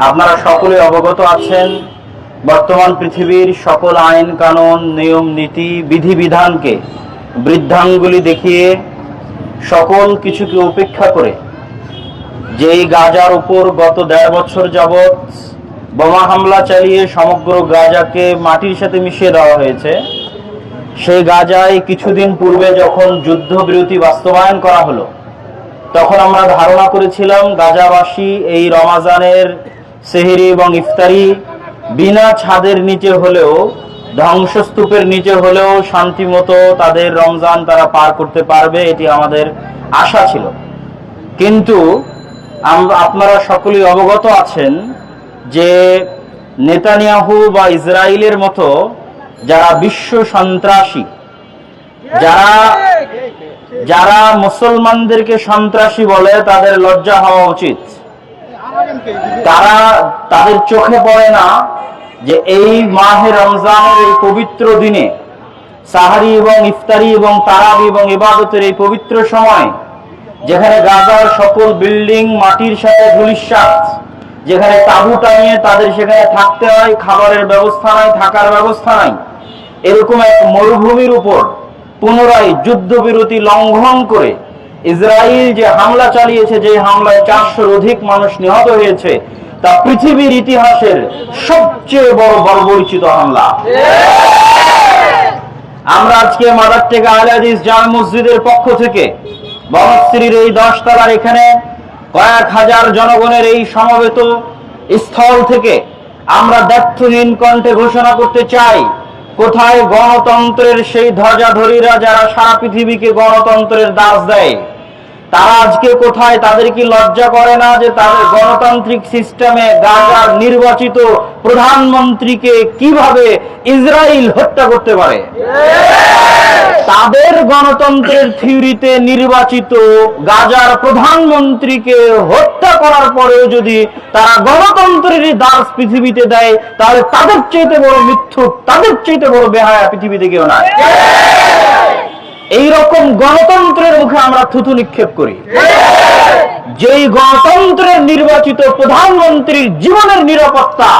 আপনারা সকলে অবগত আছেন, বর্তমান পৃথিবীর সকল আইন কানুন, নিয়ম নীতি, বিধিবিধানকে বৃদ্ধাঙ্গুলি দেখিয়ে সকল কিছুকে উপেক্ষা করে যেই গাজার উপর গত ১.৫ বছর যাবৎ বোমা হামলা চালিয়ে সমগ্র গাজাকে মাটির সাথে মিশিয়ে দেওয়া হয়েছে, সেই গাজায় কিছুদিন পূর্বে যখন যুদ্ধবিরতি বাস্তবায়ন করা হলো, তখন আমরা ধারণা করেছিলাম গাজাবাসী এই রমাজানের সেহরি এবং ইফতারি বিনা ছাদের নিচে হলেও, ধ্বংসস্তূপের নিচে হলেও শান্তিমতো তাদের রমজান তারা পার করতে পারবে, এটি আমাদের আশা ছিল। কিন্তু আপনারা সকলেই অবগত আছেন যে নেতানিয়াহু বা ইসরায়েলের মতো যারা বিশ্ব সন্ত্রাসী, যারা মুসলমানদেরকে সন্ত্রাসী বলে, তাদের লজ্জা হওয়া উচিত। তাদের চোখে পড়ে না যে এই মাহে রমজানের এই পবিত্র দিনে, সাহারি এবং ইফতারি এবং তারাবি এবং ইবাদতের এই পবিত্র সময়, যেখানে গাজার সকল বিল্ডিং মাটির সাথে ধূলিসাৎ, যেখানে তাঁবু টাঙিয়ে তাদের সেখানে থাকতে হয়, খাবারের ব্যবস্থা নাই, থাকার ব্যবস্থা নাই, এরকম এক মরুভূমির উপর পুনরায় যুদ্ধবিরতি লঙ্ঘন করে ইসরায়েল যে হামলা চালিয়েছে, যে হামলায় 400-র অধিক মানুষ নিহত হয়েছে, তা পৃথিবীর ইতিহাসের সবচেয়ে বড় বর্বরিচিত হামলা। আমরা আজকে মাদারটেকা আহলে হাদিস জামে মসজিদের পক্ষ থেকে বনশ্রীর এই 10 তলার এখানে কয়েক হাজার জনগণের এই সমবেত স্থল থেকে আমরা দ্ব্যর্থহীন কণ্ঠে ঘোষণা করতে চাই, কোথায় গণতন্ত্রের সেই ধ্বজাধারীরা যারা সারা পৃথিবীকে গণতন্ত্রের দাস দেয়, তারা আজকে কোথায়? তাদের কি লজ্জা করে না যে তাদের গণতান্ত্রিক সিস্টেমে গাজার নির্বাচিত প্রধানমন্ত্রীকে কিভাবে ইসরায়েল হত্যা করতে পারে? তাদের গণতন্ত্রের থিওরিতে নির্বাচিত গাজার প্রধানমন্ত্রীকে হত্যা করার পরেও যদি তারা গণতন্ত্রের দাস পৃথিবীতে দেয়, তাহলে তাদের চাইতে বড় মিথ্যুক, তাদের চাইতে বড় বেহায়া পৃথিবীতে কেউ নাই। এইরকম গণতন্ত্রের মুখে আমরা থুতু নিক্ষেপ করি, যেই গণতন্ত্রের নির্বাচিত প্রধানমন্ত্রীর জীবনের নিরাপত্তা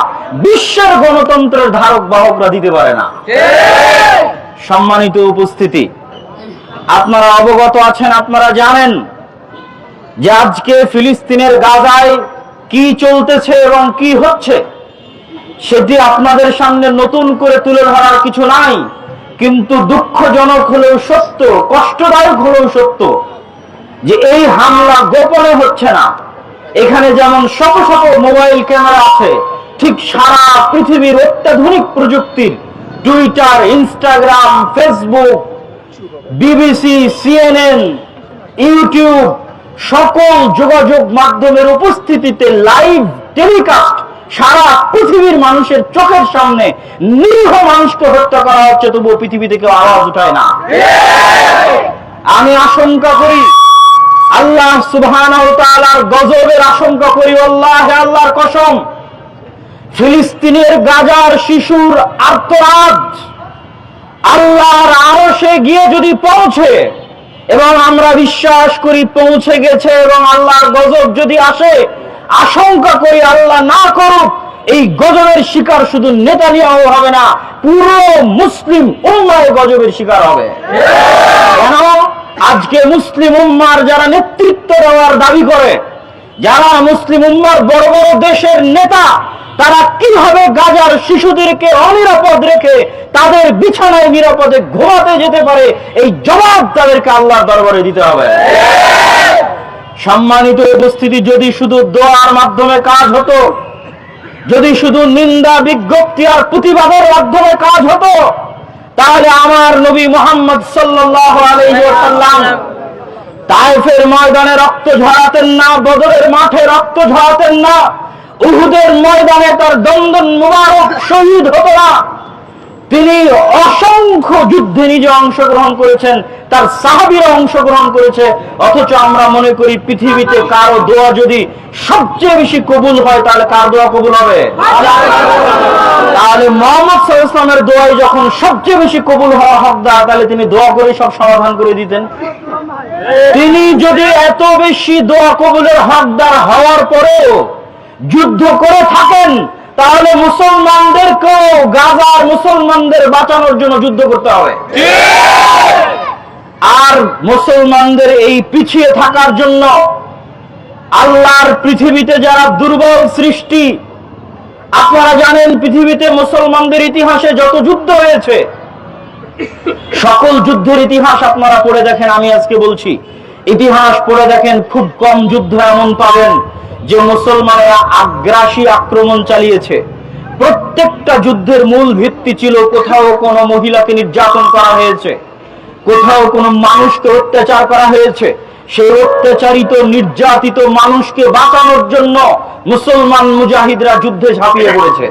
বিশ্বের গণতন্ত্রের ধারক বাহকরা দিতে পারে না। সম্মানিত উপস্থিতি, আপনারা অবগত আছেন, আপনারা জানেন যে আজকে ফিলিস্তিনের গাজায় কি চলতেছে এবং কি হচ্ছে, সেটি আপনাদের সামনে নতুন করে তুলে ধরার কিছু নাই। কিন্তু দুঃখজনক হলেও সত্য, কষ্টদায়ক হলেও সত্য যে এই হামলা গোপনে হচ্ছে না। এখানে যেমন শত শত মোবাইল ক্যামেরা আছে, ঠিক সারা পৃথিবীর অত্যাধুনিক প্রযুক্তির Twitter, Instagram, Facebook, BBC, CNN, YouTube সকল যোগাযোগ মাধ্যমের উপস্থিতিতে লাইভ টেলিকাস্ট সারা পৃথিবীর মানুষের চোখের সামনে নিরীহ মানুষকে হত্যা করা হচ্ছে, তবুও পৃথিবী থেকে আওয়াজ উঠায় না। আমি আশঙ্কা করি, আল্লাহ সুবহানাহু ওয়া তাআলার গজবের আশঙ্কা করি, আল্লাহে আল্লাহর কসম, ফিলিস্তিনের গাজার শিশুর আর্তনাদ আল্লাহর আরশে গিয়ে যদি পৌঁছে, এবং আমরা বিশ্বাস করি পৌঁছে গেছে, এবং আল্লাহর গজব যদি আসে, আশঙ্কা করি আল্লাহ না করুক, এই গজবের শিকার শুধু নেতানিয়াহু হবে না, পুরো মুসলিম উম্মাহ গজবের শিকার হবে। কেন? আজকে মুসলিম উম্মার যারা নেতৃত্ব দেওয়ার দাবি করে, যারা মুসলিম উম্মার বড় বড় দেশের নেতা, তারা কিভাবে গাজার শিশুদেরকে অনিরাপদ রেখে তাদের বিছানায় নিরাপদে ঘুমাতে যেতে পারে, এই জবাব তাদেরকে আল্লাহর দরবারে দিতে হবে। সম্মানিত উপস্থিতি, যদি শুধু দোয়ার মাধ্যমে কাজ হতো, যদি শুধু নিন্দা, বিজ্ঞপ্তি আর প্রতিবাদের মাধ্যমে কাজ হতো, তাহলে আমার নবী মুহাম্মদ সাল্লাল্লাহু আলাইহি ওয়াসাল্লাম তায়েফের ময়দানে রক্ত ঝরাতেন না, বদরের মাঠে রক্ত ঝরাতেন না, উহুদের ময়দানে তার দন্দন মুবারক শহীদ হতো না। তিনি অসংখ্য যুদ্ধে নিজে অংশগ্রহণ করেছেন, তার সাহাবীরা অংশগ্রহণ করেছে, অথচ আমরা মনে করি পৃথিবীতে কারো দোয়া যদি সবচেয়ে বেশি কবুল হয়, তাহলে কার দোয়া কবুল হবে? তাহলে মুহাম্মদ সাল্লাল্লাহু আলাইহি ওয়াসাল্লামের দোয়াই যখন সবচেয়ে বেশি কবুল হওয়া হকদার, তাহলে তিনি দোয়া করে সব সমাধান করে দিতেন। তিনি যদি এত বেশি দোয়া কবুলের হকদার হওয়ার পরেও যুদ্ধ করে থাকেন, তাহলে মুসলমানদেরকেও গাজার মুসলমানদের বাঁচানোর জন্য যুদ্ধ করতে হবে। আর মুসলমানদের এই পিছিয়ে থাকার জন্য আল্লাহর পৃথিবীতে যারা দুর্বল সৃষ্টি, আপনারা জানেন পৃথিবীতে মুসলমানদের ইতিহাসে যত যুদ্ধ হয়েছে, সকল যুদ্ধের ইতিহাস আপনারা পড়ে দেখেন। আমি আজকে বলছি, ইতিহাস পড়ে দেখেন, খুব কম যুদ্ধ এমন পাবেন যে মুসলমানেরা আগ্রাসী আক্রমণ চালিয়েছে। প্রত্যেকটা যুদ্ধের মূল ভিত্তি ছিল কোথাও কোনো মহিলাকে নির্যাতন করা হয়েছে, কোথাও কোনো মানুষকে অত্যাচার করা হয়েছে। সেই অত্যাচারিত নির্যাতিত মানুষকে বাঁচানোর জন্য মুসলমান মুজাহিদরা যুদ্ধে ঝাঁপিয়ে পড়েছে।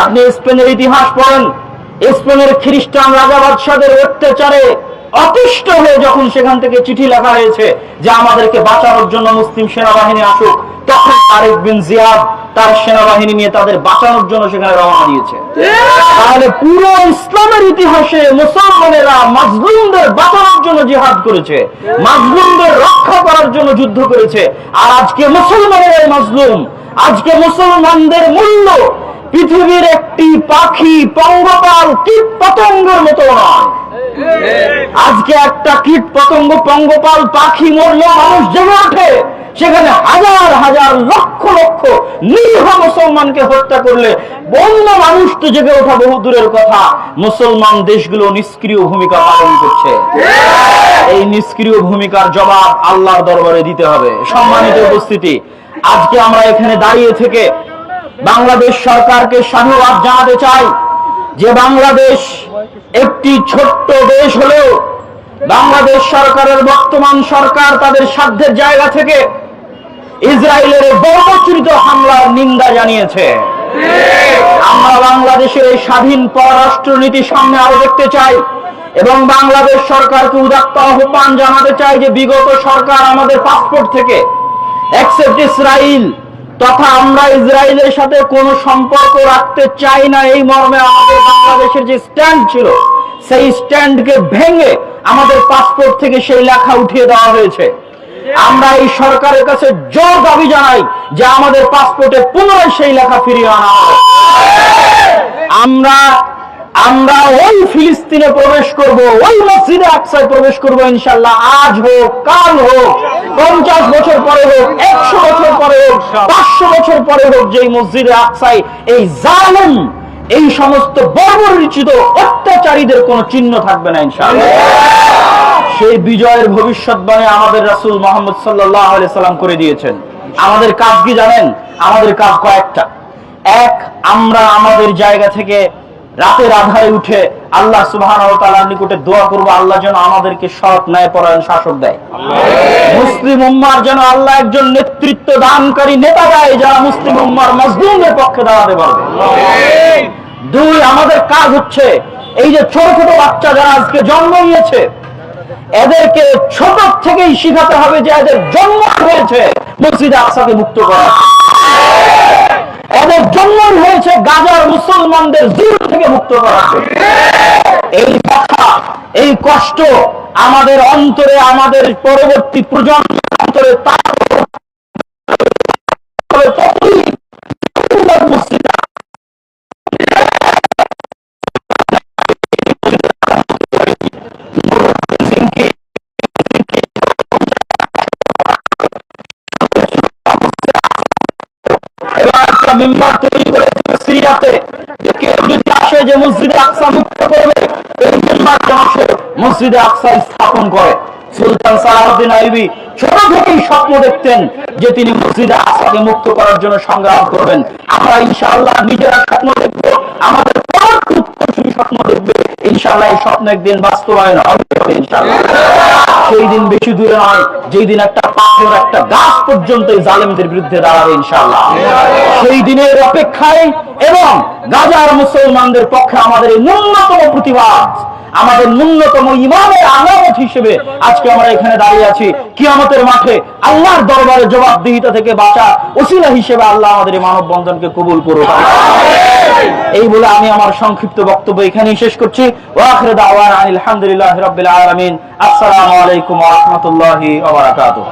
আপনি স্পেনের ইতিহাস পড়েন, স্পেনের খ্রিস্টান রাজা বাদশাদের অত্যাচারে অতিষ্ঠ হয়ে যখন সেখান থেকে চিঠি লেখা হয়েছে যে আমাদেরকে বাঁচানোর জন্য মুসলিম সেনাবাহিনী আসুক, তখন তারেক বিন জিয়াদ তার সেনাবাহিনী নিয়ে তাদের বাঁচানোর জন্য সেখানে রওনা দিয়েছে। তাহলে পুরো ইসলামের ইতিহাসে মুসলমানেরা মাজলুমদের বাঁচানোর জন্য জিহাদ করেছে, মাজলুমদের রক্ষা করার জন্য যুদ্ধ করেছে। আর আজকে মুসলমানেরাই মাজলুম। আজকে মুসলমানদের মূল্য পৃথিবীর একটি পাখি, পঙ্গপাল, কীট পতঙ্গের মতো নয়। আজকে একটা কীট পতঙ্গ, পঙ্গপাল, পাখি মরলে মানুষ জেগে ওঠে, সেখানে হাজার হাজার লক্ষ লক্ষ নিরীহ মুসলমানকে হত্যা করলে অন্য মানুষ তো জেগে ওঠা বহু দূরের কথা, মুসলমান দেশগুলো নিষ্ক্রিয় ভূমিকা পালন করছে। এই নিষ্ক্রিয় ভূমিকার জবাব আল্লাহর দরবারে দিতে হবে। সম্মানিত উপস্থিতি, আজকে আমরা এখানে দাঁড়িয়ে থেকে বাংলাদেশ সরকারকে সাধুবাদ জানাতে চাই যে বাংলাদেশ একটি ছোট্ট দেশ হলেও বাংলাদেশ সরকারের বর্তমান সরকার তাদের সাধ্যের জায়গা থেকে ইসরায়েলের বর্বরচিত হামলার নিন্দা জানিয়েছে। আমরা বাংলাদেশের এই স্বাধীন পররাষ্ট্রনীতি সামনে আরো দেখতে চাই এবং বাংলাদেশ সরকারকে উদাত্ত আহ্বান জানাতে চাই যে বিগত সরকার আমাদের পাসপোর্ট থেকে অ্যাকসেপ্ট ইসরায়েল তথা আমরা ইসরায়েলের সাথে কোনো সম্পর্ক রাখতে চাই না, এই মর্মে আমাদের বাংলাদেশের যে স্ট্যান্ড ছিল সেই স্ট্যান্ডকে ভেঙে আমাদের পাসপোর্ট থেকে সেই লেখা উঠিয়ে দেওয়া হয়েছে। আমরা এই সরকারের কাছে জোর দাবি জানাই যে আমাদের পাসপোর্টে পুনরায় সেই লেখা ফিরিয়ে আনা হবে। আমরা ওই ফিলিস্তিনে প্রবেশ করব, ওই মসজিদে আকসায় প্রবেশ করব ইনশাআল্লাহ। আজ হোক, কাল হোক, 50 বছর পরে হোক, 100 বছর পরে হোক, 500 বছর পরে হোক, যেই মসজিদে আকসায় এই জালেম, এই সমস্ত বর্বরচিত অত্যাচারীদের কোনো চিহ্ন থাকবে না ইনশাআল্লাহ। সেই বিজয়ের ভবিষ্যৎবাণী আমাদের রাসূল মুহাম্মদ সাল্লাল্লাহু আলাইহি সাল্লাম করে দিয়েছেন। আমাদের কাজ কি জানেন? আমাদের কাজ কয়েকটা। এক, আমরা আমাদের জায়গা থেকে রাতের আধারে উঠে আল্লাহ সুবহানাহু ওয়া তাআলার নিকটে দোয়া করব আল্লাহ যেন আমাদেরকে সৎ ন্যায়পরায়ণ শাসক দেয়, মুসলিম উম্মাহর যেন আল্লাহ একজন নেতৃত্ব দানকারী নেতা দেয় যারা মুসলিম উম্মাহর মাজলুমদের পক্ষে দাঁড়াতে পারবে। দুই, আমাদের কাজ হচ্ছে এই যে ছোট ছোট বাচ্চা যারা আজকে জন্ম নিয়েছে এদেরকে ছোট থেকেই শিখাতে হবে যে এদের জন্ম হয়েছে মসজিদে আকসাকে মুক্ত করা, এদের জন্ম হয়েছে গাজার মুসলমানদের জুলুম থেকে মুক্ত করা। এই কথা, এই কষ্ট আমাদের অন্তরে, আমাদের পরবর্তী প্রজন্মের অন্তরে মেম্বার তৈরি করে সিরিয়াতে কেউ যদি আসে যে মসজিদে আকসা মুক্ত করবে, এই মেম্বার আসে মসজিদে আকসা স্থাপন করে। সুলতান সালাহউদ্দিন আইয়ুবী ছোট থেকেই স্বপ্ন দেখতেন যে তিনি মসজিদে আকসাকে মুক্ত করার জন্য সংগ্রাম করবেন। আমরা ইনশাআল্লাহ নিজেরা স্বপ্ন দেখব, আমাদের পরবর্তী উত্তরসূরি স্বপ্ন দেখবে, ইনশাআল্লাহ এই স্বপ্ন একদিন বাস্তবায়ন হবে ইনশাআল্লাহ। সেই দিন বেশি দূরে নয় যেই দিন একটা পাথর, একটা গাছ পর্যন্ত এই জালেমদের বিরুদ্ধে দাঁড়াবে ইনশাআল্লাহ। সেই দিনের অপেক্ষায় এবং গাজার মুসলমানদের পক্ষে আমাদের এই ন্যূনতম প্রতিবাদ, আমাদের ন্যূনতম ইমানের আলামত হিসেবে আজকে আমরা এখানে দাঁড়িয়ে আছি। কিয়ামতের মাঠে আল্লাহর দরবারে জবাবদিহিতা থেকে বাঁচা ওসিলা হিসেবে আল্লাহ আমাদের এই মানববন্ধনকে কবুল করুন। এই বলে আমি আমার সংক্ষিপ্ত বক্তব্য এখানেই শেষ করছি। ওয়া আখিরু দাওয়ানা আলহামদুলিল্লাহি রাব্বিল আলামিন। আসসালামু আলাইকুম ওয়া রাহমাতুল্লাহি ওয়া বারাকাতুহু।